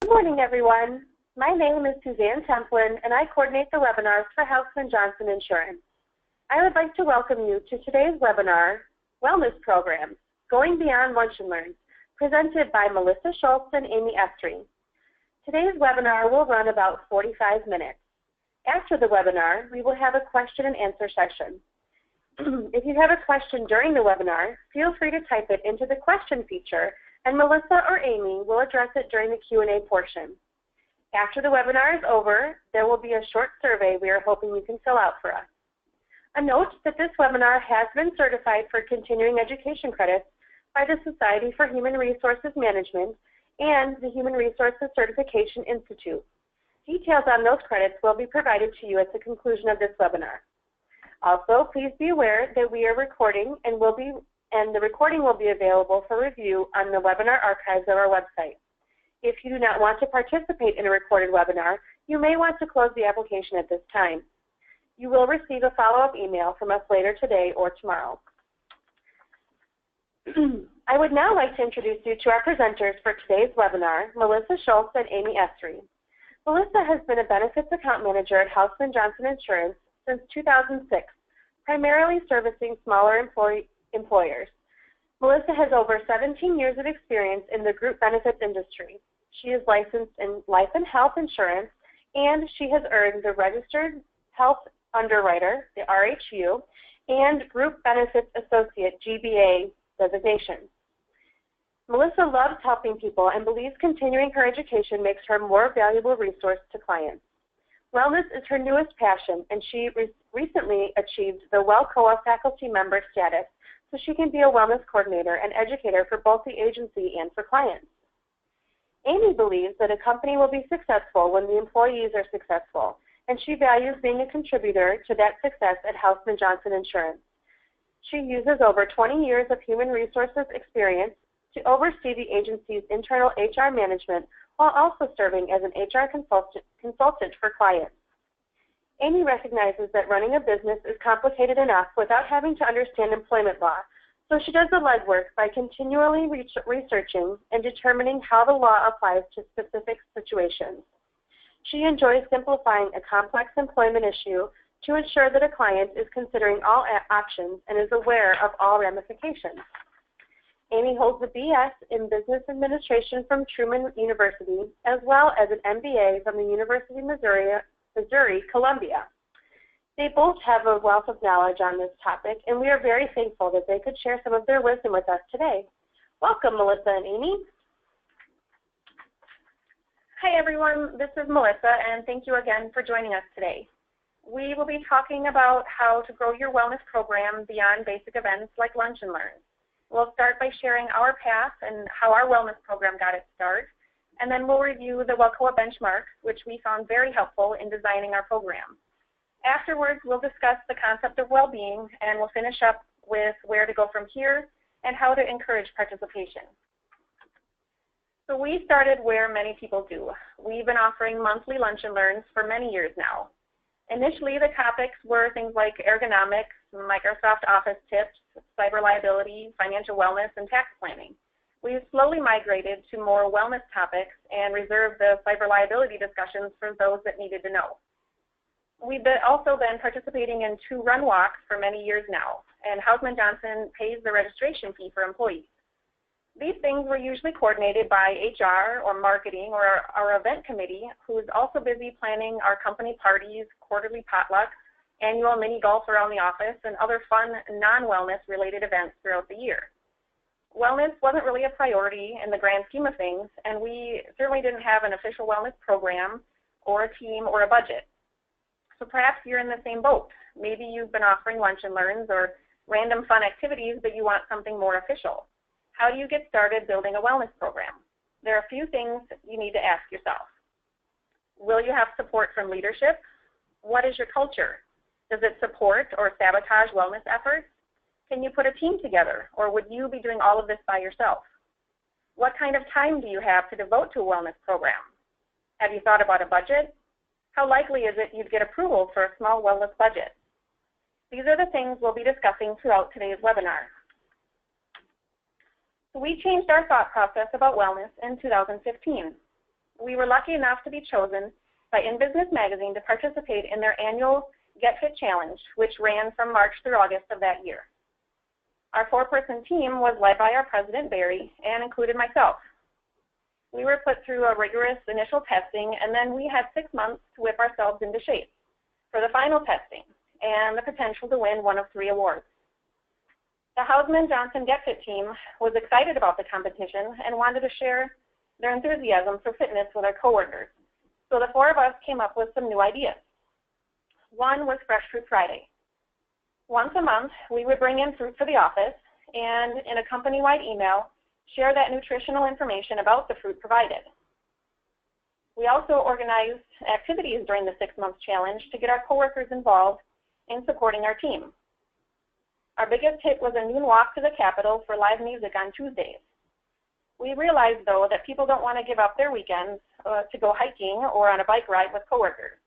Good morning, everyone. My name is Suzanne Templin, and I coordinate the webinars for Hausmann Johnson Insurance. I would like to welcome you to today's webinar, Wellness Programs, Going Beyond Lunch and Learns, presented by Melissa Schultz and Amy Estrie. Today's webinar will run about 45 minutes. After the webinar, we will have a question and answer session. If you have a question during the webinar, feel free to type it into the question feature, and Melissa or Amy will address it during the Q&A portion. After the webinar is over, there will be a short survey we are hoping you can fill out for us. A note that this webinar has been certified for continuing education credits by the Society for Human Resources Management and the Human Resources Certification Institute. Details on those credits will be provided to you at the conclusion of this webinar. Also, please be aware that we are recording and the recording will be available for review on the webinar archives of our website. If you do not want to participate in a recorded webinar, you may want to close the application at this time. You will receive a follow-up email from us later today or tomorrow. I would now like to introduce you to our presenters for today's webinar, Melissa Schultz and Amy Estrie. Melissa has been a benefits account manager at Hausmann Johnson Insurance since 2006, primarily servicing smaller employers. Melissa has over 17 years of experience in the group benefits industry. She is licensed in life and health insurance, and she has earned the Registered Health Underwriter, the RHU, and Group Benefits Associate, GBA, designation. Melissa loves helping people and believes continuing her education makes her a more valuable resource to clients. Wellness is her newest passion, and she recently achieved the WELCOA faculty member status so she can be a wellness coordinator and educator for both the agency and for clients. Amy believes that a company will be successful when the employees are successful, and she values being a contributor to that success at Hausmann Johnson Insurance. She uses over 20 years of human resources experience to oversee the agency's internal HR management while also serving as an HR consultant for clients. Amy recognizes that running a business is complicated enough without having to understand employment law, so she does the legwork by continually researching and determining how the law applies to specific situations. She enjoys simplifying a complex employment issue to ensure that a client is considering all options and is aware of all ramifications. Amy holds a BS in Business Administration from Truman University, as well as an MBA from the University of Missouri, Columbia. They both have a wealth of knowledge on this topic, and we are very thankful that they could share some of their wisdom with us today. Welcome, Melissa and Amy. Hi, everyone. This is Melissa, and thank you again for joining us today. We will be talking about how to grow your wellness program beyond basic events like Lunch and Learn. We'll start by sharing our path and how our wellness program got its start, and then we'll review the WELCOA Benchmarks, which we found very helpful in designing our program. Afterwards, we'll discuss the concept of well-being, and we'll finish up with where to go from here and how to encourage participation. So we started where many people do. We've been offering monthly Lunch and Learns for many years now. Initially, the topics were things like ergonomics, Microsoft Office tips, cyber liability, financial wellness, and tax planning. We've slowly migrated to more wellness topics and reserved the cyber liability discussions for those that needed to know. We've also been participating in 2 run walks for many years now, and Hausmann Johnson pays the registration fee for employees. These things were usually coordinated by HR or marketing or our event committee, who is also busy planning our company parties, quarterly potlucks, annual mini golf around the office, and other fun non-wellness related events throughout the year. Wellness wasn't really a priority in the grand scheme of things, and we certainly didn't have an official wellness program or a team or a budget. So perhaps you're in the same boat. Maybe you've been offering Lunch and Learns or random fun activities, but you want something more official. How do you get started building a wellness program? There are a few things you need to ask yourself. Will you have support from leadership? What is your culture? Does it support or sabotage wellness efforts? Can you put a team together, or would you be doing all of this by yourself? What kind of time do you have to devote to a wellness program? Have you thought about a budget? How likely is it you'd get approval for a small wellness budget? These are the things we'll be discussing throughout today's webinar. So we changed our thought process about wellness in 2015. We were lucky enough to be chosen by In Business magazine to participate in their annual Get Fit Challenge, which ran from March through August of that year. Our 4-person team was led by our president, Barry, and included myself. We were put through a rigorous initial testing, and then we had 6 months to whip ourselves into shape for the final testing and the potential to win one of 3 awards. The Hausmann Johnson Get Fit team was excited about the competition and wanted to share their enthusiasm for fitness with our coworkers. So the 4 of us came up with some new ideas. One was Fresh Fruit Friday. Once a month, we would bring in fruit for the office and in a company-wide email, share that nutritional information about the fruit provided. We also organized activities during the 6-month challenge to get our coworkers involved in supporting our team. Our biggest hit was a noon walk to the Capitol for live music on Tuesdays. We realized, though, that people don't want to give up their weekends to go hiking or on a bike ride with coworkers.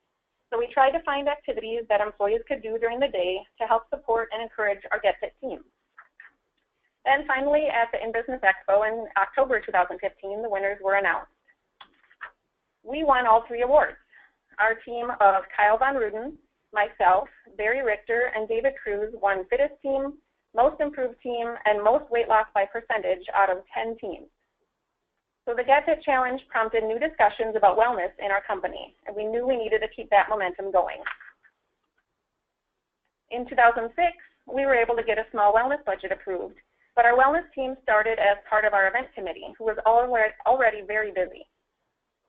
So we tried to find activities that employees could do during the day to help support and encourage our Get Fit team. Then finally, at the In Business Expo in October 2015, the winners were announced. We won all 3 awards. Our team of Kyle Von Ruden, myself, Barry Richter, and David Cruz won Fittest Team, Most Improved Team, and Most Weight Loss by Percentage out of 10 teams. So the Get Fit Challenge prompted new discussions about wellness in our company, and we knew we needed to keep that momentum going. In 2006, we were able to get a small wellness budget approved, but our wellness team started as part of our event committee, who was already very busy.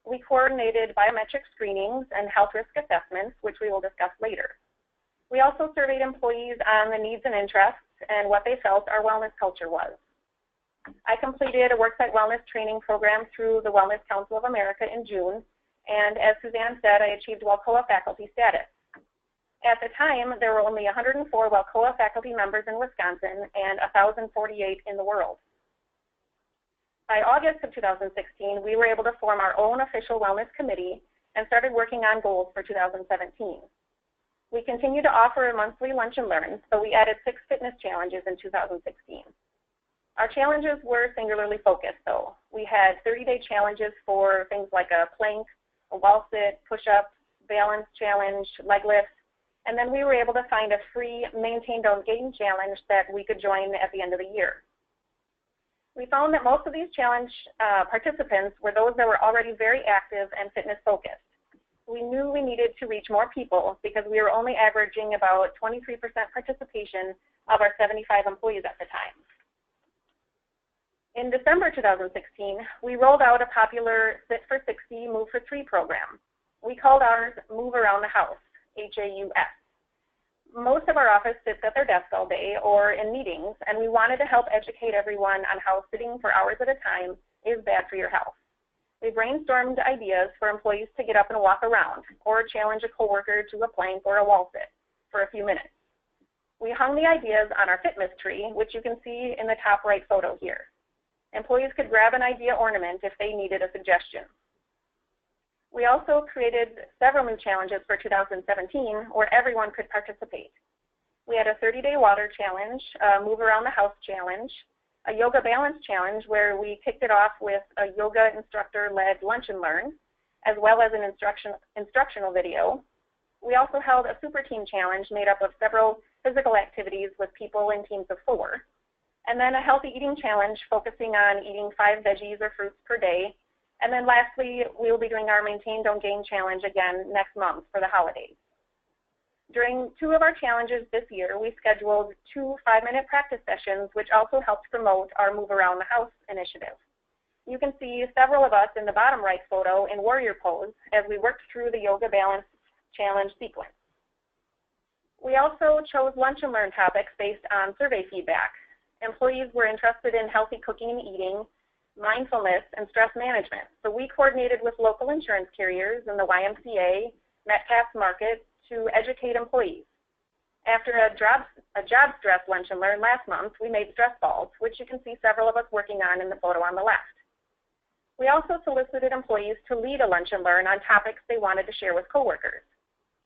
We coordinated biometric screenings and health risk assessments, which we will discuss later. We also surveyed employees on the needs and interests and what they felt our wellness culture was. I completed a worksite wellness training program through the Wellness Council of America in June, and as Suzanne said, I achieved WELCOA faculty status. At the time, there were only 104 WELCOA faculty members in Wisconsin and 1,048 in the world. By August of 2016, we were able to form our own official wellness committee and started working on goals for 2017. We continue to offer monthly lunch and learns, but we added 6 fitness challenges in 2016. Our challenges were singularly focused, though. We had 30-day challenges for things like a plank, a wall sit, push-ups, balance challenge, leg lifts, and then we were able to find a free Maintain Don't Gain challenge that we could join at the end of the year. We found that most of these challenge participants were those that were already very active and fitness focused. We knew we needed to reach more people because we were only averaging about 23% participation of our 75 employees at the time. In December 2016, we rolled out a popular Sit for 60, Move for 3 program. We called ours Move Around the House, HAUS. Most of our office sits at their desk all day or in meetings, and we wanted to help educate everyone on how sitting for hours at a time is bad for your health. We brainstormed ideas for employees to get up and walk around or challenge a coworker to a plank or a wall sit for a few minutes. We hung the ideas on our Fitness tree, which you can see in the top right photo here. Employees could grab an idea ornament if they needed a suggestion. We also created several new challenges for 2017 where everyone could participate. We had a 30-day water challenge, a Move Around the House challenge, a yoga balance challenge where we kicked it off with a yoga instructor-led lunch and learn, as well as an instructional video. We also held a super team challenge made up of several physical activities with people in teams of 4. And then a healthy eating challenge focusing on eating 5 veggies or fruits per day. And then lastly, we will be doing our Maintain Don't Gain challenge again next month for the holidays. During 2 of our challenges this year, we scheduled 2 5-minute practice sessions, which also helped promote our Move Around the House initiative. You can see several of us in the bottom right photo in warrior pose as we worked through the yoga balance challenge sequence. We also chose lunch and learn topics based on survey feedback. Employees were interested in healthy cooking and eating, mindfulness, and stress management. So we coordinated with local insurance carriers and the YMCA, Metcalf's Market to educate employees. After a job stress lunch and learn last month, we made stress balls, which you can see several of us working on in the photo on the left. We also solicited employees to lead a lunch and learn on topics they wanted to share with coworkers.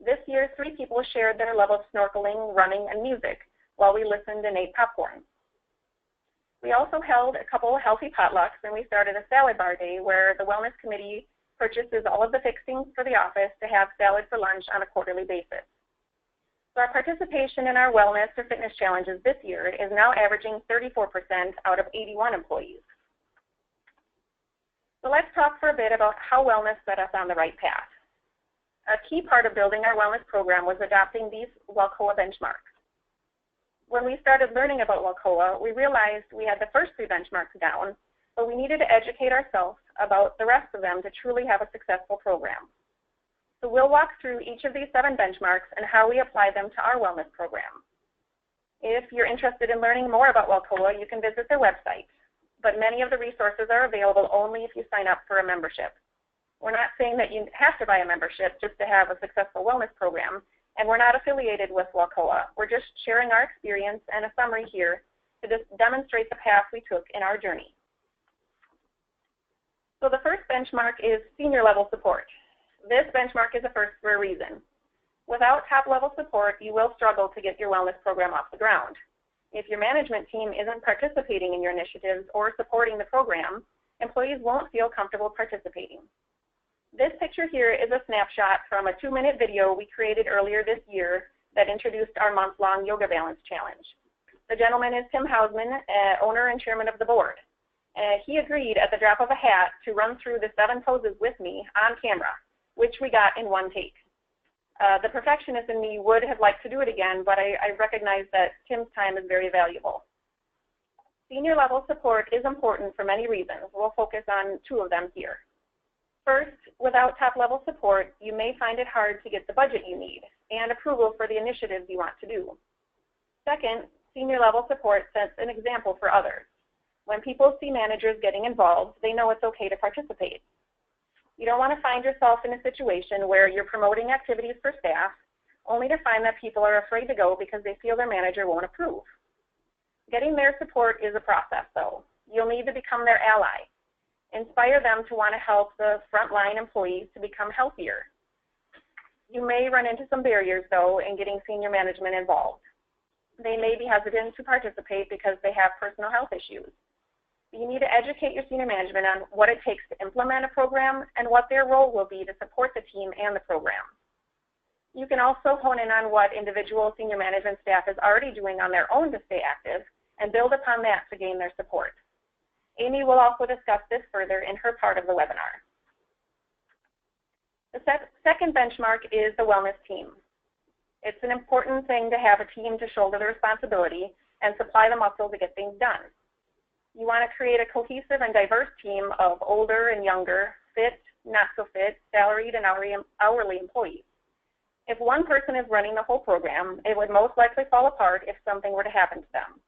This year, 3 people shared their love of snorkeling, running, and music while we listened and ate popcorn. We also held a couple of healthy potlucks, and we started a salad bar day where the Wellness Committee purchases all of the fixings for the office to have salad for lunch on a quarterly basis. So our participation in our wellness or fitness challenges this year is now averaging 34% out of 81 employees. So let's talk for a bit about how wellness set us on the right path. A key part of building our wellness program was adopting these WELCOA benchmarks. When we started learning about WELCOA, we realized we had the first 3 benchmarks down, but we needed to educate ourselves about the rest of them to truly have a successful program. So we'll walk through each of these 7 benchmarks and how we apply them to our wellness program. If you're interested in learning more about WELCOA, you can visit their website, but many of the resources are available only if you sign up for a membership. We're not saying that you have to buy a membership just to have a successful wellness program, and we're not affiliated with WELCOA. We're just sharing our experience and a summary here to just demonstrate the path we took in our journey. So the first benchmark is senior level support. This benchmark is a first for a reason. Without top level support, you will struggle to get your wellness program off the ground. If your management team isn't participating in your initiatives or supporting the program, employees won't feel comfortable participating. This picture here is a snapshot from a 2-minute video we created earlier this year that introduced our month-long Yoga Balance Challenge. The gentleman is Tim Hausmann, owner and chairman of the board. He agreed at the drop of a hat to run through the 7 poses with me on camera, which we got in 1 take. The perfectionist in me would have liked to do it again, but I recognize that Tim's time is very valuable. Senior level support is important for many reasons. We'll focus on 2 of them here. First, without top level support, you may find it hard to get the budget you need and approval for the initiatives you want to do. Second, senior level support sets an example for others. When people see managers getting involved, they know it's okay to participate. You don't want to find yourself in a situation where you're promoting activities for staff only to find that people are afraid to go because they feel their manager won't approve. Getting their support is a process, though. You'll need to become their ally. Inspire them to want to help the frontline employees to become healthier. You may run into some barriers, though, in getting senior management involved. They may be hesitant to participate because they have personal health issues. You need to educate your senior management on what it takes to implement a program and what their role will be to support the team and the program. You can also hone in on what individual senior management staff is already doing on their own to stay active and build upon that to gain their support. Amy will also discuss this further in her part of the webinar. The second benchmark is the wellness team. It's an important thing to have a team to shoulder the responsibility and supply the muscle to get things done. You want to create a cohesive and diverse team of older and younger, fit, not so fit, salaried and hourly employees. If one person is running the whole program, it would most likely fall apart if something were to happen to them.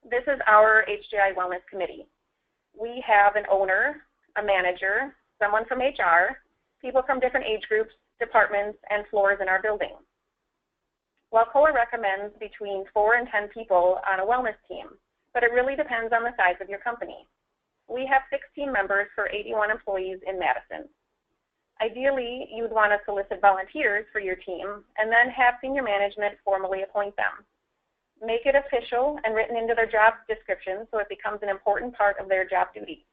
This is our HJI Wellness Committee. We have an owner, a manager, someone from HR, people from different age groups, departments, and floors in our building. WELCOA recommends between 4 and 10 people on a wellness team, but it really depends on the size of your company. We have 16 members for 81 employees in Madison. Ideally, you would want to solicit volunteers for your team and then have senior management formally appoint them. Make it official and written into their job description so it becomes an important part of their job duties.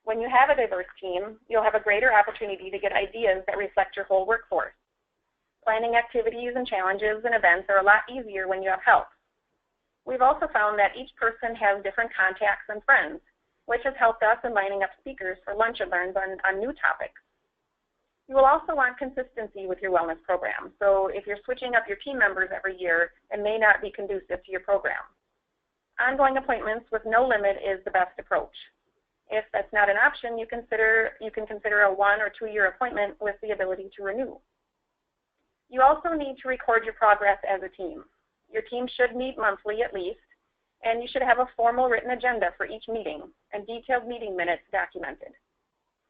When you have a diverse team, you'll have a greater opportunity to get ideas that reflect your whole workforce. Planning activities and challenges and events are a lot easier when you have help. We've also found that each person has different contacts and friends, which has helped us in lining up speakers for lunch and learns on new topics. You will also want consistency with your wellness program, so if you're switching up your team members every year, it may not be conducive to your program. Ongoing appointments with no limit is the best approach. If that's not an option, you can consider a 1 or 2 year appointment with the ability to renew. You also need to record your progress as a team. Your team should meet monthly at least, and you should have a formal written agenda for each meeting and detailed meeting minutes documented.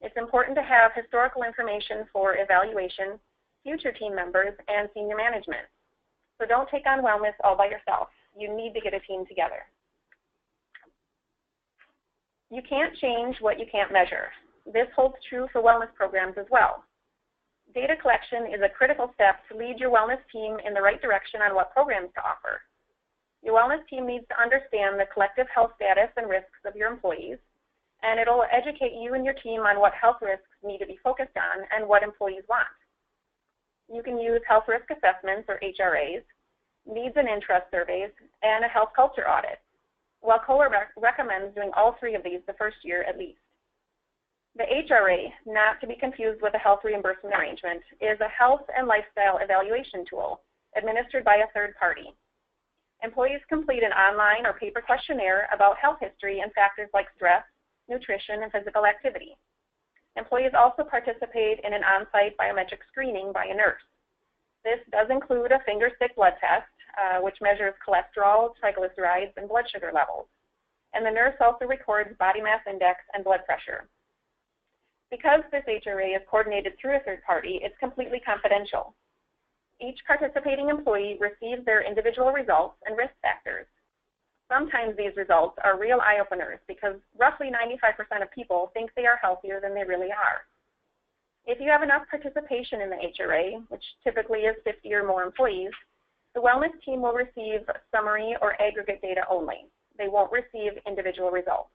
It's important to have historical information for evaluation, future team members, and senior management. So don't take on wellness all by yourself. You need to get a team together. You can't change what you can't measure. This holds true for wellness programs as well. Data collection is a critical step to lead your wellness team in the right direction on what programs to offer. Your wellness team needs to understand the collective health status and risks of your employees, and it'll educate you and your team on what health risks need to be focused on and what employees want. You can use health risk assessments, or HRAs, needs and interest surveys, and a health culture audit. WELCOA recommends doing all three of these the first year at least. The HRA, not to be confused with a health reimbursement arrangement, is a health and lifestyle evaluation tool administered by a third party. Employees complete an online or paper questionnaire about health history and factors like stress, nutrition, and physical activity. Employees also participate in an on-site biometric screening by a nurse. This does include a finger stick blood test, which measures cholesterol, triglycerides, and blood sugar levels. And the nurse also records body mass index and blood pressure. Because this HRA is coordinated through a third party, it's completely confidential. Each participating employee receives their individual results and risk factors. Sometimes these results are real eye-openers because roughly 95% of people think they are healthier than they really are. If you have enough participation in the HRA, which typically is 50 or more employees, the wellness team will receive summary or aggregate data only. They won't receive individual results.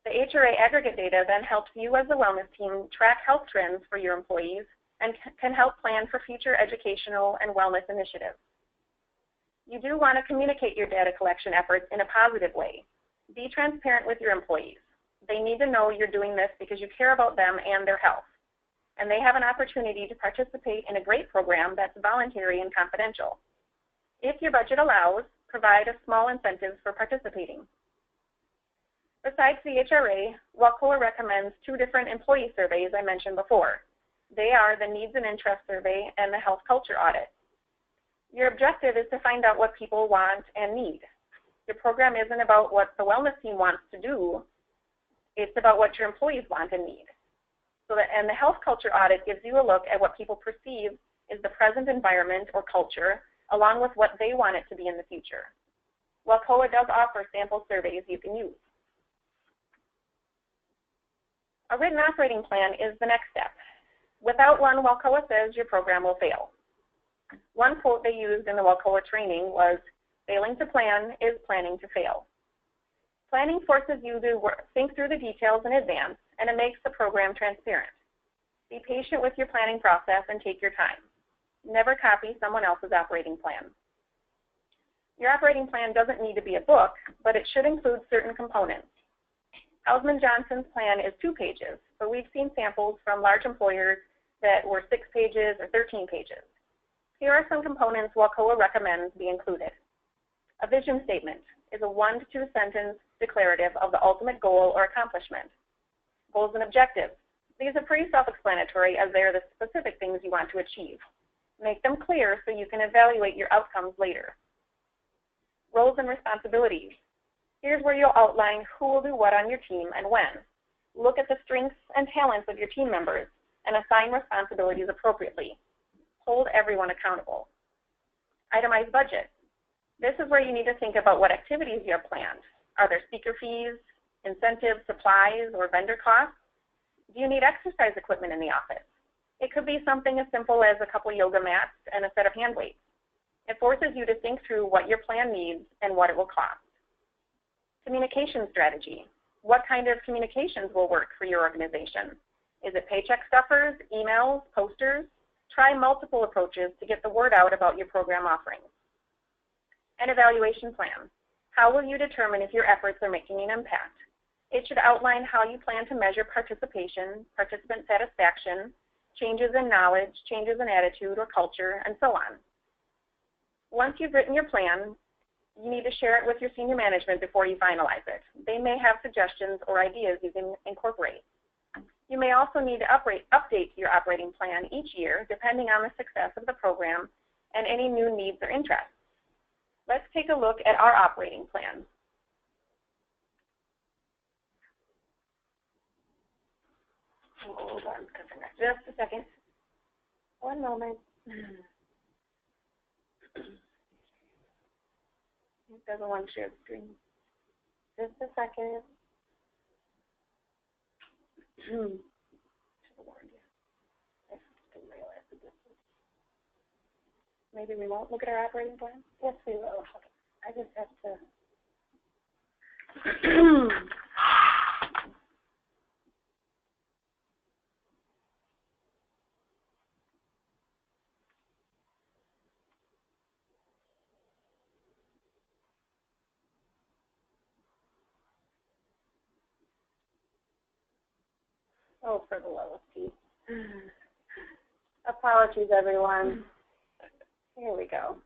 The HRA aggregate data then helps you as the wellness team track health trends for your employees and can help plan for future educational and wellness initiatives. You do want to communicate your data collection efforts in a positive way. Be transparent with your employees. They need to know you're doing this because you care about them and their health. And they have an opportunity to participate in a great program that's voluntary and confidential. If your budget allows, provide a small incentive for participating. Besides the HRA, WELCOA recommends two different employee surveys I mentioned before. They are the Needs and Interest Survey and the Health Culture Audit. Your objective is to find out what people want and need. Your program isn't about what the wellness team wants to do. It's about what your employees want and need. And the Health Culture Audit gives you a look at what people perceive is the present environment or culture, along with what they want it to be in the future. WELCOA does offer sample surveys you can use. A written operating plan is the next step. Without one, WELCOA says your program will fail. One quote they used in the WELCOA training was, "Failing to plan is planning to fail." Planning forces you to think through the details in advance, and it makes the program transparent. Be patient with your planning process and take your time. Never copy someone else's operating plan. Your operating plan doesn't need to be a book, but it should include certain components. Hausmann Johnson's plan is 2 pages, but we've seen samples from large employers that were 6 pages or 13 pages. Here are some components WELCOA recommends be included. A vision statement is a 1 to 2 sentence declarative of the ultimate goal or accomplishment. Goals and objectives. These are pretty self-explanatory as they are the specific things you want to achieve. Make them clear so you can evaluate your outcomes later. Roles and responsibilities. Here's where you'll outline who will do what on your team and when. Look at the strengths and talents of your team members and assign responsibilities appropriately. Hold everyone accountable. Itemized budget. This is where you need to think about what activities you have planned. Are there speaker fees, incentives, supplies, or vendor costs? Do you need exercise equipment in the office? It could be something as simple as a couple yoga mats and a set of hand weights. It forces you to think through what your plan needs and what it will cost. Communication strategy. What kind of communications will work for your organization? Is it paycheck stuffers, emails, posters? Try multiple approaches to get the word out about your program offerings. An evaluation plan. How will you determine if your efforts are making an impact? It should outline how you plan to measure participation, participant satisfaction, changes in knowledge, changes in attitude or culture, and so on. Once you've written your plan, you need to share it with your senior management before you finalize it. They may have suggestions or ideas you can incorporate. You may also need to update your operating plan each year depending on the success of the program and any new needs or interests. Let's take a look at our operating plan. Hold on just a second. One moment. It doesn't want to share the screen. Just a second. Maybe we won't look at our operating plan? Yes, we will. Okay. I just have to. Oh, for the love of Pete. Apologies, everyone. Here we go.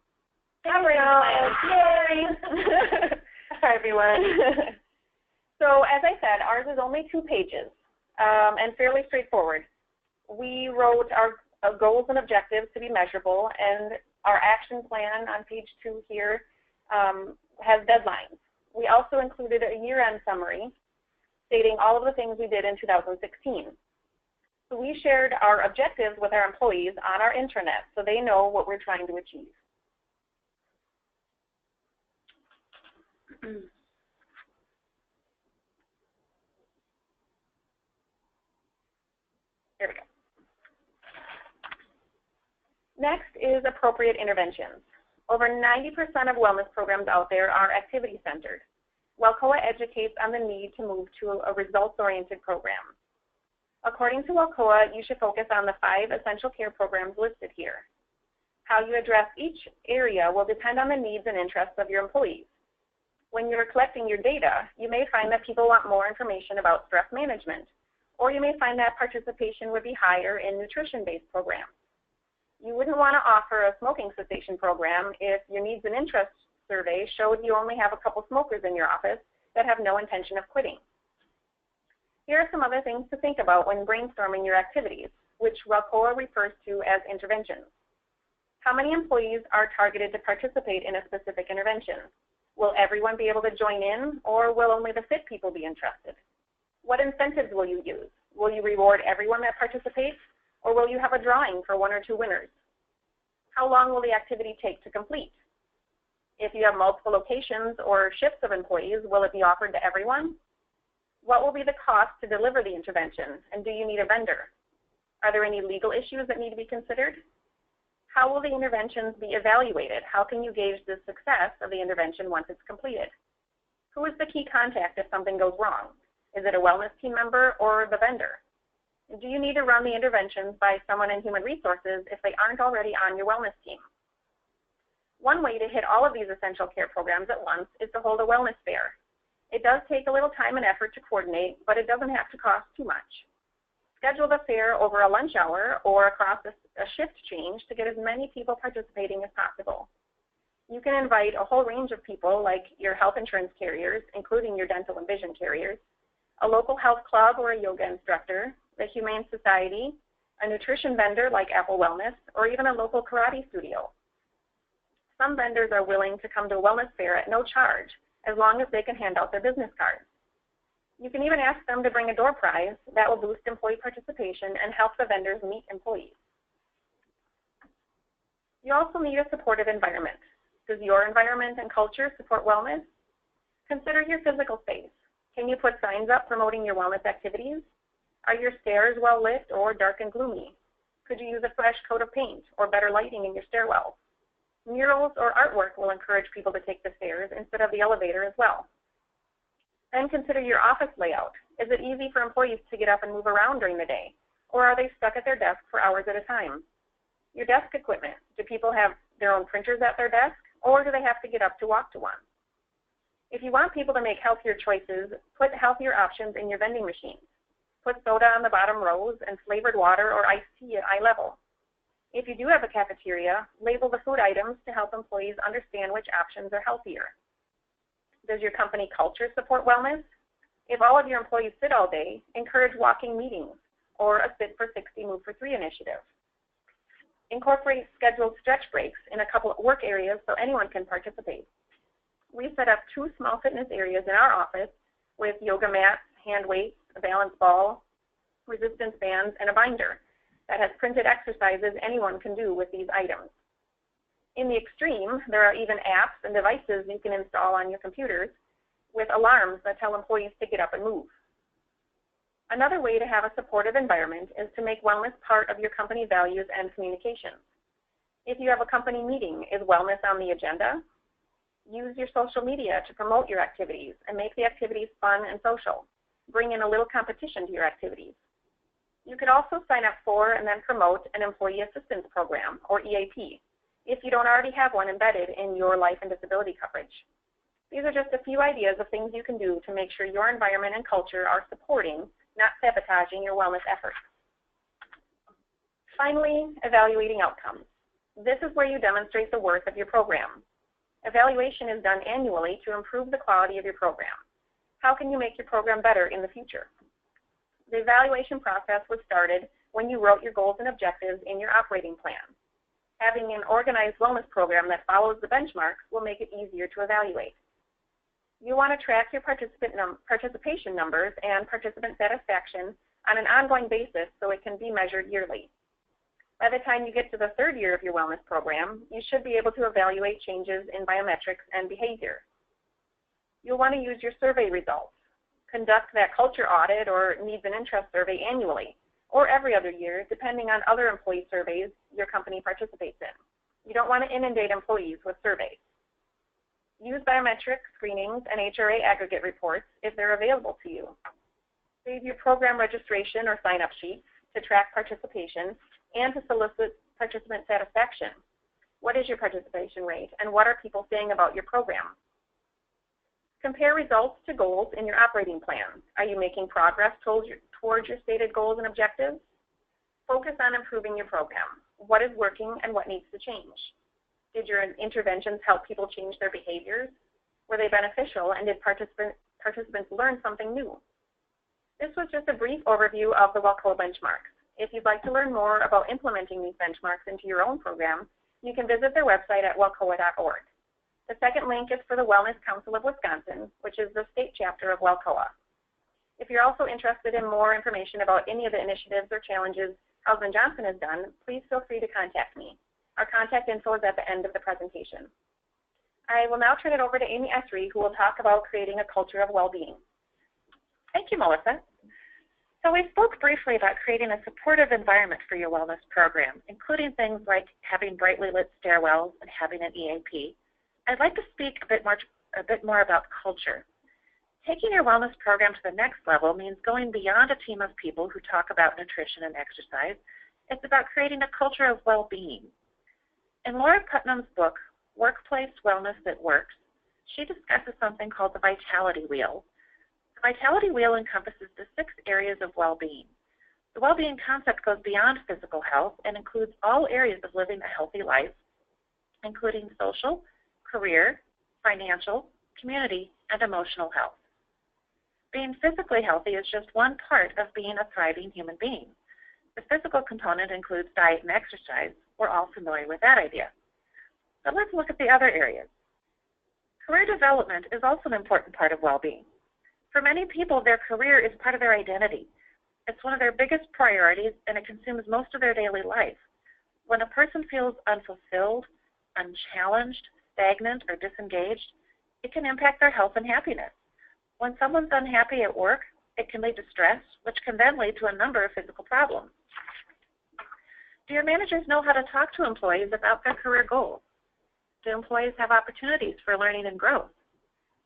There we go. Yay! Hi, everyone. So, as I said, ours is only 2 pages and fairly straightforward. We wrote our goals and objectives to be measurable, and our action plan on page 2 here has deadlines. We also included a year-end summary stating all of the things we did in 2016. So we shared our objectives with our employees on our intranet so they know what we're trying to achieve. There we go. Next is appropriate interventions. Over 90% of wellness programs out there are activity-centered. WELCOA educates on the need to move to a results-oriented program. According to WELCOA, you should focus on the 5 essential care programs listed here. How you address each area will depend on the needs and interests of your employees. When you're collecting your data, you may find that people want more information about stress management, or you may find that participation would be higher in nutrition-based programs. You wouldn't want to offer a smoking cessation program if your needs and interests survey showed you only have a couple smokers in your office that have no intention of quitting. Here are some other things to think about when brainstorming your activities, which WELCOA refers to as interventions. How many employees are targeted to participate in a specific intervention? Will everyone be able to join in, or will only the fit people be interested? What incentives will you use? Will you reward everyone that participates, or will you have a drawing for 1 or 2 winners? How long will the activity take to complete? If you have multiple locations or shifts of employees, will it be offered to everyone? What will be the cost to deliver the intervention, and do you need a vendor? Are there any legal issues that need to be considered? How will the interventions be evaluated? How can you gauge the success of the intervention once it's completed? Who is the key contact if something goes wrong? Is it a wellness team member or the vendor? Do you need to run the interventions by someone in human resources if they aren't already on your wellness team? One way to hit all of these essential care programs at once is to hold a wellness fair. It does take a little time and effort to coordinate, but it doesn't have to cost too much. Schedule the fair over a lunch hour or across a shift change to get as many people participating as possible. You can invite a whole range of people like your health insurance carriers, including your dental and vision carriers, a local health club or a yoga instructor, the Humane Society, a nutrition vendor like Apple Wellness, or even a local karate studio. Some vendors are willing to come to a wellness fair at no charge, as long as they can hand out their business cards. You can even ask them to bring a door prize that will boost employee participation and help the vendors meet employees. You also need a supportive environment. Does your environment and culture support wellness? Consider your physical space. Can you put signs up promoting your wellness activities? Are your stairs well lit or dark and gloomy? Could you use a fresh coat of paint or better lighting in your stairwell? Murals or artwork will encourage people to take the stairs instead of the elevator as well. Then consider your office layout. Is it easy for employees to get up and move around during the day? Or are they stuck at their desk for hours at a time? Your desk equipment. Do people have their own printers at their desk, or do they have to get up to walk to one? If you want people to make healthier choices, put healthier options in your vending machines. Put soda on the bottom rows and flavored water or iced tea at eye level. If you do have a cafeteria, label the food items to help employees understand which options are healthier. Does your company culture support wellness? If all of your employees sit all day, encourage walking meetings or a Sit for 60, Move for 3 initiative. Incorporate scheduled stretch breaks in a couple of work areas so anyone can participate. We set up 2 small fitness areas in our office with yoga mats, hand weights, a balance ball, resistance bands, and a binder that has printed exercises anyone can do with these items. In the extreme, there are even apps and devices you can install on your computers with alarms that tell employees to get up and move. Another way to have a supportive environment is to make wellness part of your company values and communications. If you have a company meeting, is wellness on the agenda? Use your social media to promote your activities and make the activities fun and social. Bring in a little competition to your activities. You could also sign up for and then promote an Employee Assistance Program, or EAP, if you don't already have one embedded in your life and disability coverage. These are just a few ideas of things you can do to make sure your environment and culture are supporting not sabotaging your wellness efforts. Finally, evaluating outcomes. This is where you demonstrate the worth of your program. Evaluation is done annually to improve the quality of your program. How can you make your program better in the future? The evaluation process was started when you wrote your goals and objectives in your operating plan. Having an organized wellness program that follows the benchmarks will make it easier to evaluate. You want to track your participation numbers and participant satisfaction on an ongoing basis so it can be measured yearly. By the time you get to the third year of your wellness program, you should be able to evaluate changes in biometrics and behavior. You'll want to use your survey results. Conduct that culture audit or needs and interest survey annually, or every other year, depending on other employee surveys your company participates in. You don't want to inundate employees with surveys. Use biometric screenings and HRA aggregate reports if they're available to you. Save your program registration or sign-up sheets to track participation and to solicit participant satisfaction. What is your participation rate, and what are people saying about your program? Compare results to goals in your operating plan. Are you making progress towards your stated goals and objectives? Focus on improving your program. What is working and what needs to change? Did your interventions help people change their behaviors? Were they beneficial, and did participants learn something new? This was just a brief overview of the WELCOA benchmarks. If you'd like to learn more about implementing these benchmarks into your own program, you can visit their website at welcoa.org. The second link is for the Wellness Council of Wisconsin, which is the state chapter of WELCOA. If you're also interested in more information about any of the initiatives or challenges Hausmann Johnson has done, please feel free to contact me. Our contact info is at the end of the presentation. I will now turn it over to Amy Esri, who will talk about creating a culture of well-being. Thank you, Melissa. So we spoke briefly about creating a supportive environment for your wellness program, including things like having brightly lit stairwells and having an EAP. I'd like to speak a bit more about culture. Taking your wellness program to the next level means going beyond a team of people who talk about nutrition and exercise. It's about creating a culture of well-being. In Laura Putnam's book, Workplace Wellness That Works, she discusses something called the Vitality Wheel. The Vitality Wheel encompasses the 6 areas of well-being. The well-being concept goes beyond physical health and includes all areas of living a healthy life, including social, career, financial, community, and emotional health. Being physically healthy is just one part of being a thriving human being. The physical component includes diet and exercise. We're all familiar with that idea. But let's look at the other areas. Career development is also an important part of well-being. For many people, their career is part of their identity. It's one of their biggest priorities, and it consumes most of their daily life. When a person feels unfulfilled, unchallenged, stagnant, or disengaged, it can impact their health and happiness. When someone's unhappy at work, it can lead to stress, which can then lead to a number of physical problems. Do your managers know how to talk to employees about their career goals? Do employees have opportunities for learning and growth?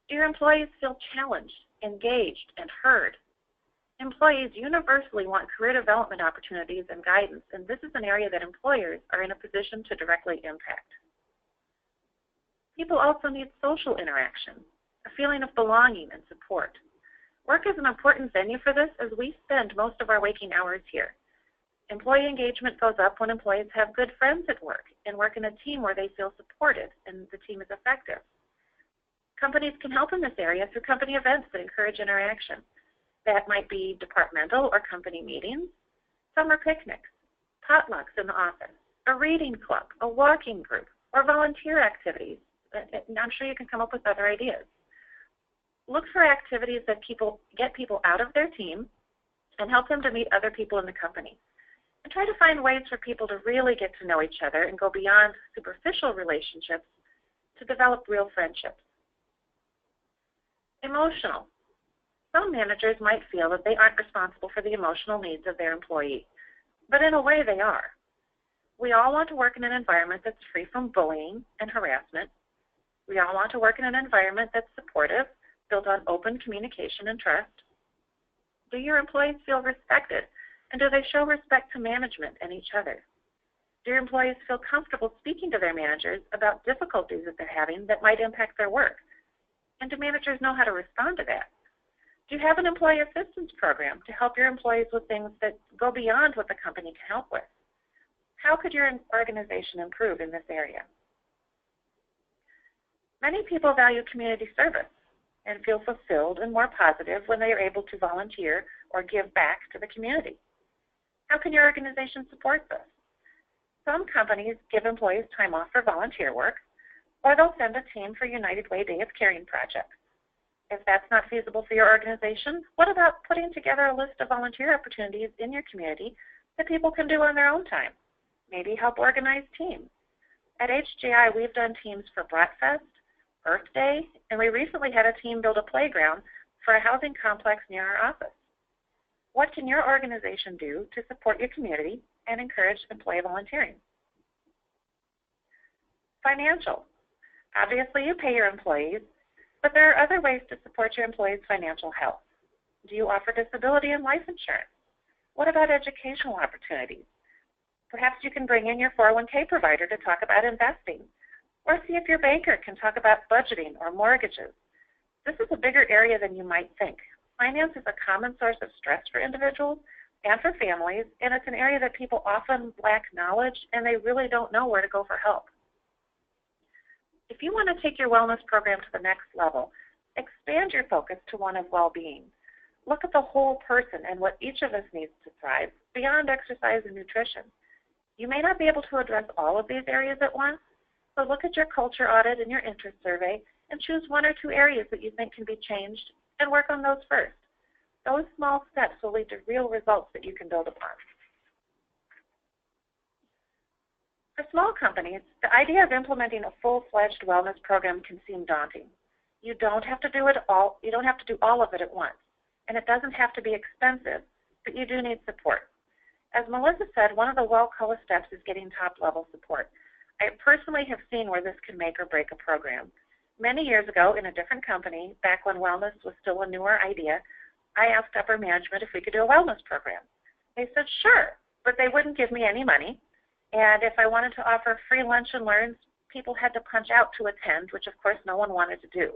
Do your employees feel challenged, engaged, and heard? Employees universally want career development opportunities and guidance, and this is an area that employers are in a position to directly impact. People also need social interaction, a feeling of belonging and support. Work is an important venue for this, as we spend most of our waking hours here. Employee engagement goes up when employees have good friends at work and work in a team where they feel supported and the team is effective. Companies can help in this area through company events that encourage interaction. That might be departmental or company meetings, summer picnics, potlucks in the office, a reading club, a walking group, or volunteer activities. And I'm sure you can come up with other ideas. Look for activities that get people out of their team and help them to meet other people in the company. And try to find ways for people to really get to know each other and go beyond superficial relationships to develop real friendships. Emotional. Some managers might feel that they aren't responsible for the emotional needs of their employee, but in a way they are. We all want to work in an environment that's free from bullying and harassment. We all want to work in an environment that's supportive, built on open communication and trust. Do your employees feel respected, and do they show respect to management and each other? Do your employees feel comfortable speaking to their managers about difficulties that they're having that might impact their work? And do managers know how to respond to that? Do you have an employee assistance program to help your employees with things that go beyond what the company can help with? How could your organization improve in this area? Many people value community service and feel fulfilled and more positive when they are able to volunteer or give back to the community. How can your organization support this? Some companies give employees time off for volunteer work, or they'll send a team for United Way Day of Caring projects. If that's not feasible for your organization, what about putting together a list of volunteer opportunities in your community that people can do on their own time? Maybe help organize teams. At HGI, we've done teams for Bratfest, Earth Day, and we recently had a team build a playground for a housing complex near our office. What can your organization do to support your community and encourage employee volunteering? Financial. Obviously, you pay your employees, but there are other ways to support your employees' financial health. Do you offer disability and life insurance? What about educational opportunities? Perhaps you can bring in your 401k provider to talk about investing, or see if your banker can talk about budgeting or mortgages. This is a bigger area than you might think. Finance is a common source of stress for individuals and for families, and it's an area that people often lack knowledge and they really don't know where to go for help. If you want to take your wellness program to the next level, expand your focus to one of well-being. Look at the whole person and what each of us needs to thrive beyond exercise and nutrition. You may not be able to address all of these areas at once, so look at your culture audit and your interest survey and choose one or two areas that you think can be changed and work on those first. Those small steps will lead to real results that you can build upon. For small companies, the idea of implementing a full-fledged wellness program can seem daunting. You don't have to do it all. You don't have to do all of it at once, and it doesn't have to be expensive, but you do need support. As Melissa said, one of the WELCOA steps is getting top-level support. I personally have seen where this can make or break a program. Many years ago, in a different company, back when wellness was still a newer idea, I asked upper management if we could do a wellness program. They said, sure, but they wouldn't give me any money. And if I wanted to offer free lunch and learns, people had to punch out to attend, which of course no one wanted to do.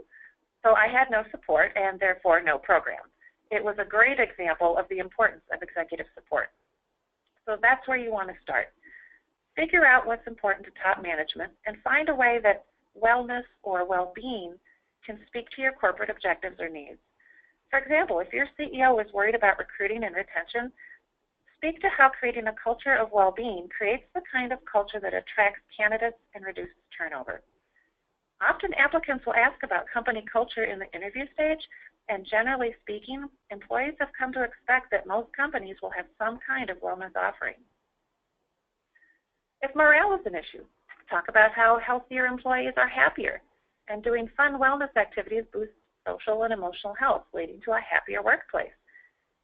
So I had no support and therefore no program. It was a great example of the importance of executive support. So that's where you want to start. Figure out what's important to top management and find a way that wellness or well-being can speak to your corporate objectives or needs. For example, if your CEO is worried about recruiting and retention, speak to how creating a culture of well-being creates the kind of culture that attracts candidates and reduces turnover. Often applicants will ask about company culture in the interview stage, and generally speaking, employees have come to expect that most companies will have some kind of wellness offering. If morale is an issue, talk about how healthier employees are happier, and doing fun wellness activities boosts social and emotional health, leading to a happier workplace.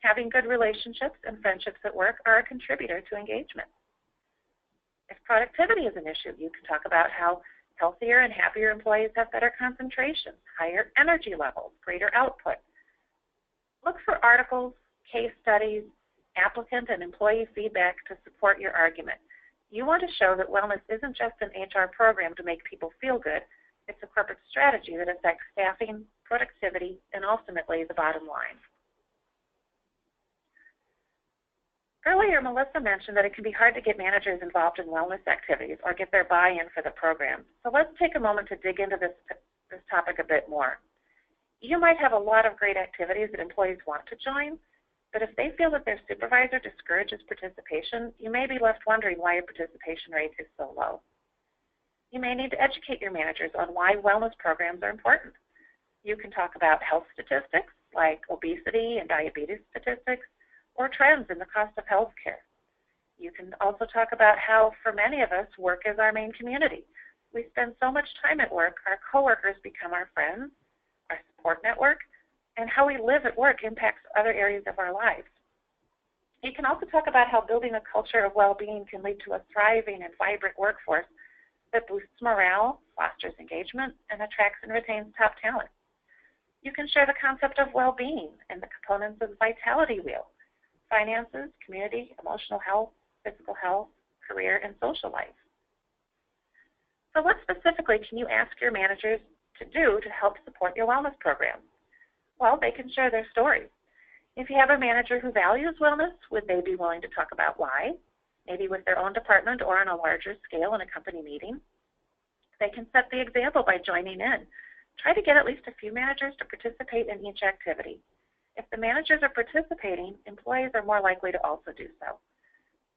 Having good relationships and friendships at work are a contributor to engagement. If productivity is an issue, you can talk about how healthier and happier employees have better concentration, higher energy levels, greater output. Look for articles, case studies, applicant and employee feedback to support your argument. You want to show that wellness isn't just an HR program to make people feel good. It's a corporate strategy that affects staffing, productivity, and ultimately the bottom line. Earlier, Melissa mentioned that it can be hard to get managers involved in wellness activities or get their buy-in for the program. So let's take a moment to dig into this topic a bit more. You might have a lot of great activities that employees want to join, but if they feel that their supervisor discourages participation, you may be left wondering why your participation rate is so low. You may need to educate your managers on why wellness programs are important. You can talk about health statistics like obesity and diabetes statistics, or trends in the cost of health care. You can also talk about how, for many of us, work is our main community. We spend so much time at work, our coworkers become our friends, our support network, and how we live at work impacts other areas of our lives. You can also talk about how building a culture of well-being can lead to a thriving and vibrant workforce that boosts morale, fosters engagement, and attracts and retains top talent. You can share the concept of well-being and the components of the vitality wheel: finances, community, emotional health, physical health, career, and social life. So what specifically can you ask your managers to do to help support your wellness program? Well, they can share their stories. If you have a manager who values wellness, would they be willing to talk about why? Maybe with their own department or on a larger scale in a company meeting. They can set the example by joining in. Try to get at least a few managers to participate in each activity. If the managers are participating, employees are more likely to also do so.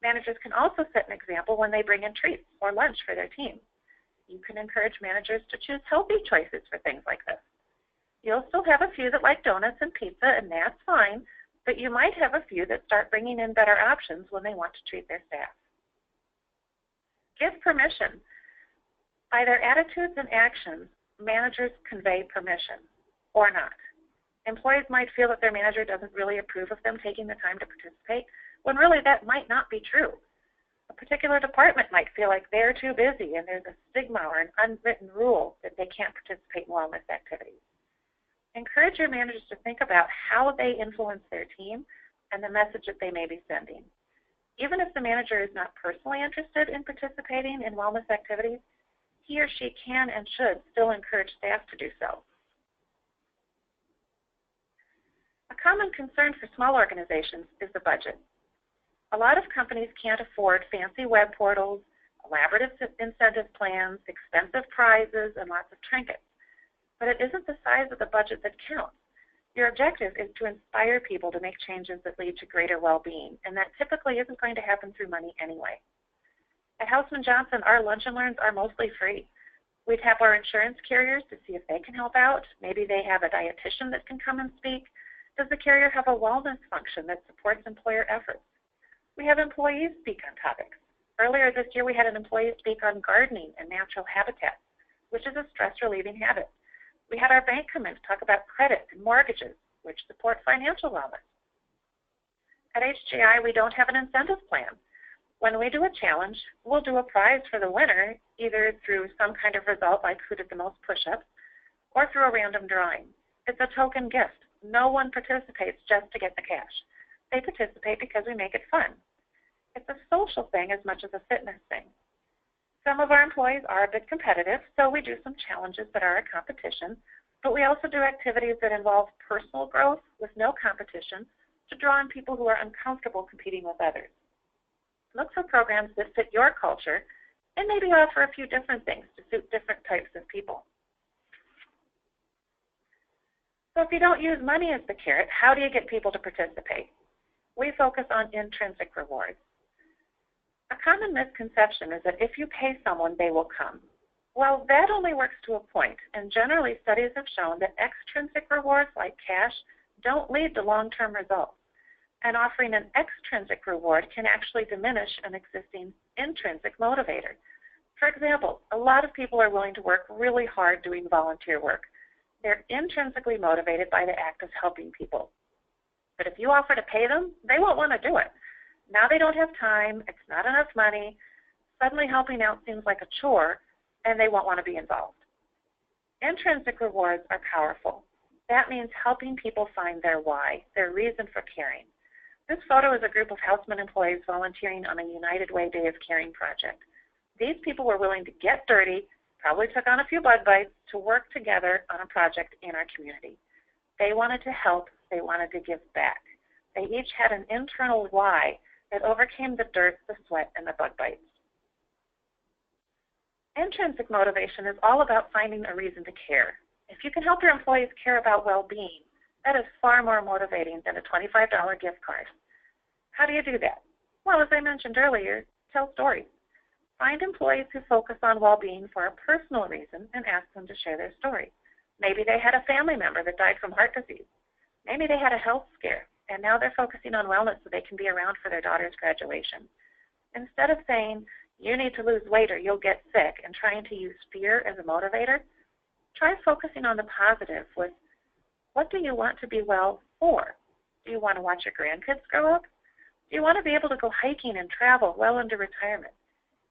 Managers can also set an example when they bring in treats or lunch for their team. You can encourage managers to choose healthy choices for things like this. You'll still have a few that like donuts and pizza, and that's fine, but you might have a few that start bringing in better options when they want to treat their staff. Give permission. By their attitudes and actions, managers convey permission, or not. Employees might feel that their manager doesn't really approve of them taking the time to participate, when really that might not be true. A particular department might feel like they're too busy and there's a stigma or an unwritten rule that they can't participate in wellness activities. Encourage your managers to think about how they influence their team and the message that they may be sending. Even if the manager is not personally interested in participating in wellness activities, he or she can and should still encourage staff to do so. A common concern for small organizations is the budget. A lot of companies can't afford fancy web portals, elaborate incentive plans, expensive prizes, and lots of trinkets. But it isn't the size of the budget that counts. Your objective is to inspire people to make changes that lead to greater well-being, and that typically isn't going to happen through money anyway. At Hausmann Johnson, our lunch and learns are mostly free. We tap our insurance carriers to see if they can help out. Maybe they have a dietitian that can come and speak. Does the carrier have a wellness function that supports employer efforts? We have employees speak on topics. Earlier this year, we had an employee speak on gardening and natural habitats, which is a stress-relieving habit. We had our bank come in to talk about credit and mortgages, which support financial wellness. At HGI, we don't have an incentive plan. When we do a challenge, we'll do a prize for the winner, either through some kind of result like who did the most push-ups, or through a random drawing. It's a token gift. No one participates just to get the cash. They participate because we make it fun. It's a social thing as much as a fitness thing. Some of our employees are a bit competitive, so we do some challenges that are a competition, but we also do activities that involve personal growth with no competition to draw in people who are uncomfortable competing with others. Look for programs that fit your culture and maybe offer a few different things to suit different types of people. So if you don't use money as the carrot, how do you get people to participate? We focus on intrinsic rewards. A common misconception is that if you pay someone, they will come. Well, that only works to a point, and generally studies have shown that extrinsic rewards like cash don't lead to long-term results. And offering an extrinsic reward can actually diminish an existing intrinsic motivator. For example, a lot of people are willing to work really hard doing volunteer work. They're intrinsically motivated by the act of helping people. But if you offer to pay them, they won't want to do it. Now they don't have time, it's not enough money, suddenly helping out seems like a chore, and they won't want to be involved. Intrinsic rewards are powerful. That means helping people find their why, their reason for caring. This photo is a group of Hausmann employees volunteering on a United Way Day of Caring project. These people were willing to get dirty, probably took on a few bug bites, to work together on a project in our community. They wanted to help, they wanted to give back. They each had an internal why that overcame the dirt, the sweat, and the bug bites. Intrinsic motivation is all about finding a reason to care. If you can help your employees care about well-being, that is far more motivating than a $25 gift card. How do you do that? Well, as I mentioned earlier, tell stories. Find employees who focus on well-being for a personal reason and ask them to share their story. Maybe they had a family member that died from heart disease. Maybe they had a health scare, and now they're focusing on wellness so they can be around for their daughter's graduation. Instead of saying, you need to lose weight or you'll get sick, and trying to use fear as a motivator, try focusing on the positive with, what do you want to be well for? Do you want to watch your grandkids grow up? Do you want to be able to go hiking and travel well into retirement?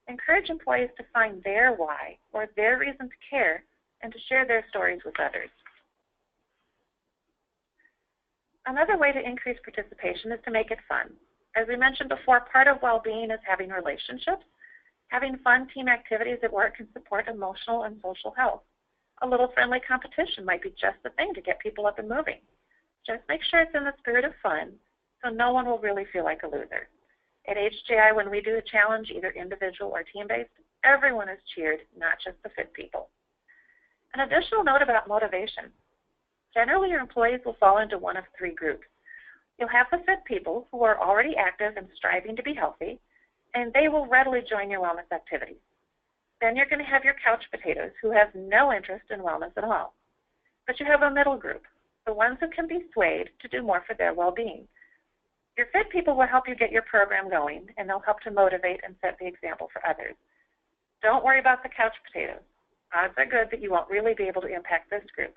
Encourage employees to find their why or their reason to care and to share their stories with others. Another way to increase participation is to make it fun. As we mentioned before, part of well-being is having relationships. Having fun team activities at work can support emotional and social health. A little friendly competition might be just the thing to get people up and moving. Just make sure it's in the spirit of fun so no one will really feel like a loser. At HJI, when we do a challenge, either individual or team-based, everyone is cheered, not just the fit people. An additional note about motivation. Generally, your employees will fall into one of three groups. You'll have the fit people who are already active and striving to be healthy, and they will readily join your wellness activities. Then you're going to have your couch potatoes who have no interest in wellness at all. But you have a middle group, the ones who can be swayed to do more for their well-being. Your fit people will help you get your program going, and they'll help to motivate and set the example for others. Don't worry about the couch potatoes. Odds are good that you won't really be able to impact this group.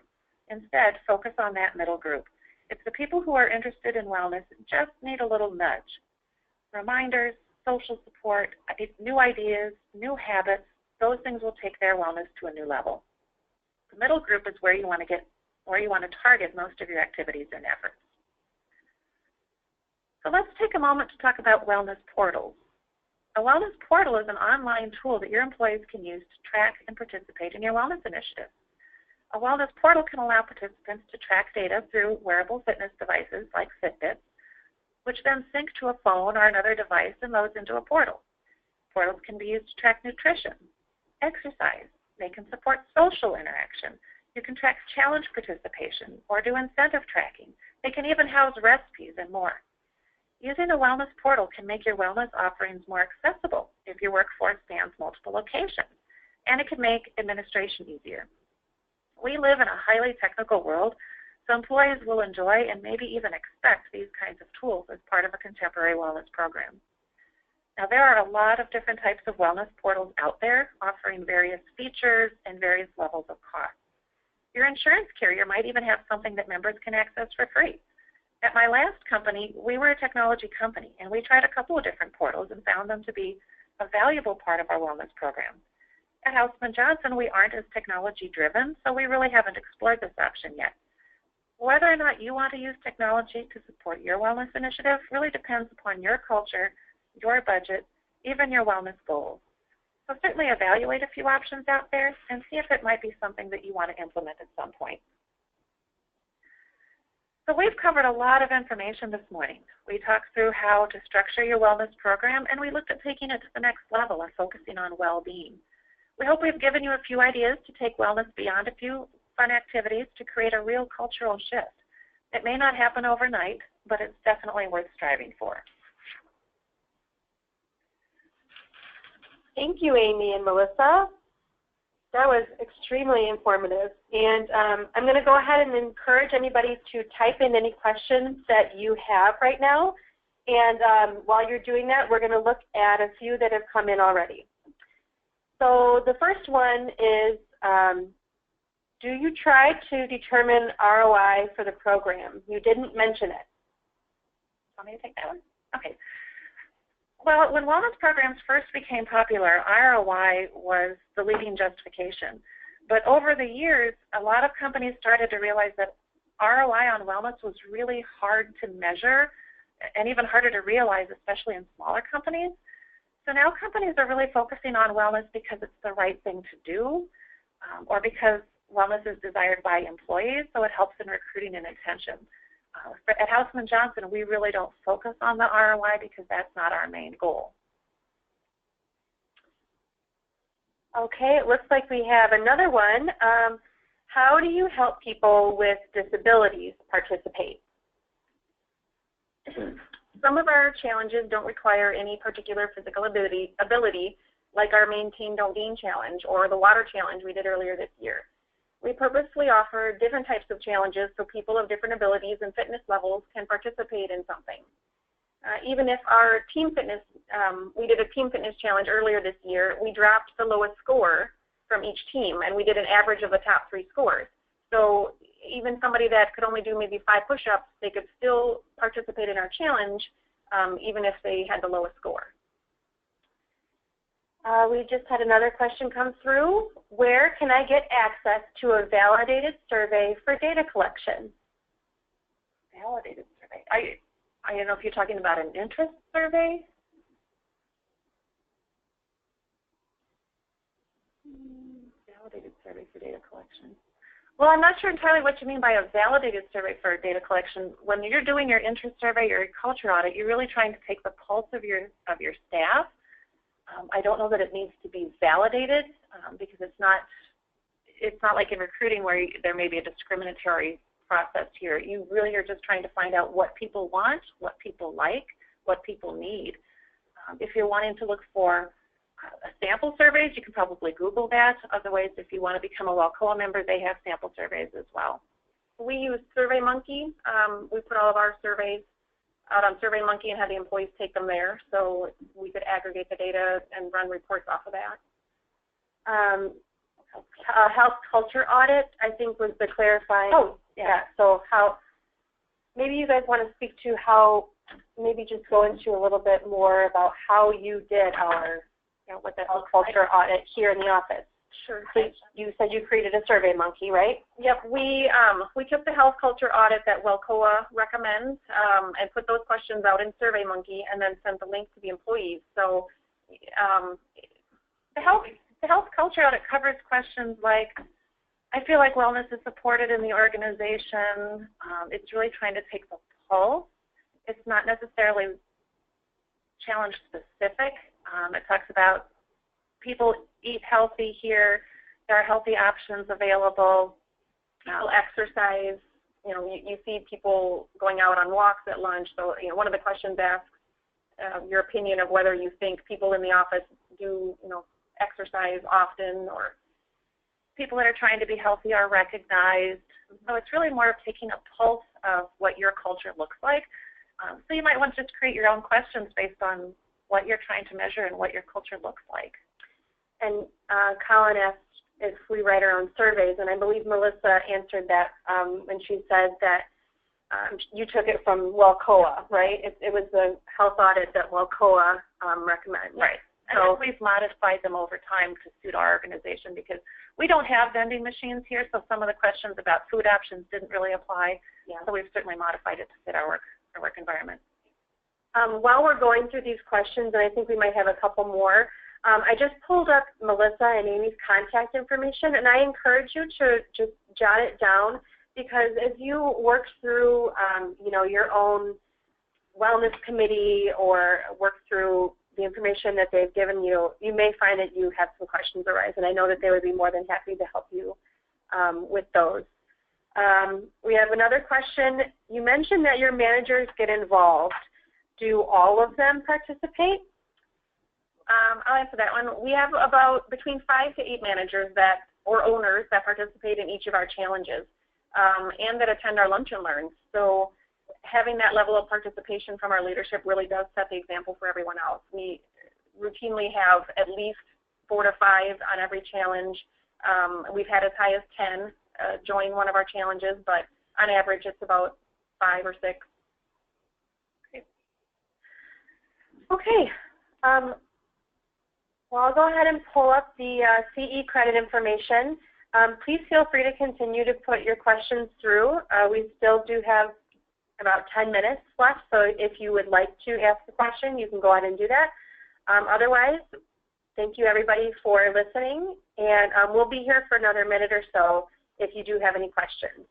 Instead, focus on that middle group. It's the people who are interested in wellness just need a little nudge. Reminders, social support, new ideas, new habits, those things will take their wellness to a new level. The middle group is where you want to target most of your activities and efforts. So let's take a moment to talk about wellness portals. A wellness portal is an online tool that your employees can use to track and participate in your wellness initiative. A wellness portal can allow participants to track data through wearable fitness devices like Fitbits, which then sync to a phone or another device and loads into a portal. Portals can be used to track nutrition, exercise. They can support social interaction. You can track challenge participation or do incentive tracking. They can even house recipes and more. Using a wellness portal can make your wellness offerings more accessible if your workforce spans multiple locations, and it can make administration easier. We live in a highly technical world, so employees will enjoy and maybe even expect these kinds of tools as part of a contemporary wellness program. Now, there are a lot of different types of wellness portals out there offering various features and various levels of cost. Your insurance carrier might even have something that members can access for free. At my last company, we were a technology company, and we tried a couple of different portals and found them to be a valuable part of our wellness program. At Hausmann Johnson, we aren't as technology-driven, so we really haven't explored this option yet. Whether or not you want to use technology to support your wellness initiative really depends upon your culture, your budget, even your wellness goals. So certainly evaluate a few options out there and see if it might be something that you want to implement at some point. So we've covered a lot of information this morning. We talked through how to structure your wellness program, and we looked at taking it to the next level and focusing on well-being. We hope we've given you a few ideas to take wellness beyond a few fun activities to create a real cultural shift. It may not happen overnight, but it's definitely worth striving for. Thank you, Amy and Melissa. That was extremely informative. And I'm going to go ahead and encourage anybody to type in any questions that you have right now. And while you're doing that, we're going to look at a few that have come in already. So the first one is, do you try to determine ROI for the program? You didn't mention it. Want me to take that one? Okay. Well, when wellness programs first became popular, ROI was the leading justification. But over the years, a lot of companies started to realize that ROI on wellness was really hard to measure and even harder to realize, especially in smaller companies. So now companies are really focusing on wellness because it's the right thing to do or because wellness is desired by employees, so it helps in recruiting and retention. At Hausmann Johnson, we really don't focus on the ROI because that's not our main goal. Okay, it looks like we have another one. How do you help people with disabilities participate? Some of our challenges don't require any particular physical ability, like our Maintain Don't Gain challenge or the water challenge we did earlier this year. We purposely offer different types of challenges so people of different abilities and fitness levels can participate in something. Even if our team fitness, we did a team fitness challenge earlier this year, we dropped the lowest score from each team, and we did an average of the top 3 scores. So even somebody that could only do maybe 5 push-ups, they could still participate in our challenge, even if they had the lowest score. We just had another question come through. Where can I get access to a validated survey for data collection? Validated survey. I don't know if you're talking about an interest survey. Validated survey for data collection. Well, I'm not sure entirely what you mean by a validated survey for data collection. When you're doing your interest survey or your culture audit, you're really trying to take the pulse of your staff. I don't know that it needs to be validated because it's not like in recruiting where there may be a discriminatory process here. You really are just trying to find out what people want, what people like, what people need. If you're wanting to look for sample surveys, you can probably Google that. Otherwise, if you want to become a WELCOA member, they have sample surveys as well. We use SurveyMonkey. We put all of our surveys out on SurveyMonkey and have the employees take them there, so we could aggregate the data and run reports off of that. Health culture audit, I think, was the clarifying. Oh, yeah. So how, maybe you guys want to speak to how, maybe just go into a little bit more about how you did our, what the health culture audit here in the office. Sure. So you said you created a SurveyMonkey, right? Yep. We took the health culture audit that WELCOA recommends and put those questions out in SurveyMonkey and then sent the link to the employees. So the health culture audit covers questions like, I feel like wellness is supported in the organization. It's really trying to take the pulse. It's not necessarily challenge specific. It talks about people eat healthy here. There are healthy options available. People exercise. You see people going out on walks at lunch. So, one of the questions asks your opinion of whether you think people in the office do, exercise often, or people that are trying to be healthy are recognized. So it's really more of taking a pulse of what your culture looks like. So you might want to just create your own questions based on what you're trying to measure and what your culture looks like. And Colin asked if we write our own surveys, and I believe Melissa answered that when she said that you took it from WELCOA, right? It was the health audit that WELCOA recommends. Right. So we've modified them over time to suit our organization because we don't have vending machines here, so some of the questions about food options didn't really apply. Yeah. So we've certainly modified it to fit our work environment. While we're going through these questions, and I think we might have a couple more, I just pulled up Melissa and Amy's contact information, and I encourage you to just jot it down because as you work through, your own wellness committee or work through the information that they've given you, you may find that you have some questions arise, and I know that they would be more than happy to help you with those. We have another question. You mentioned that your managers get involved. Do all of them participate? I'll answer that one. We have about between 5 to 8 managers or owners that participate in each of our challenges and that attend our lunch and learns. So having that level of participation from our leadership really does set the example for everyone else. We routinely have at least 4 to 5 on every challenge. We've had as high as 10 join one of our challenges, but on average it's about 5 or 6. Okay. Well, I'll go ahead and pull up the CE credit information. Please feel free to continue to put your questions through. We still do have about 10 minutes left, so if you would like to ask a question, you can go ahead and do that. Otherwise, thank you everybody for listening, and we'll be here for another minute or so if you do have any questions.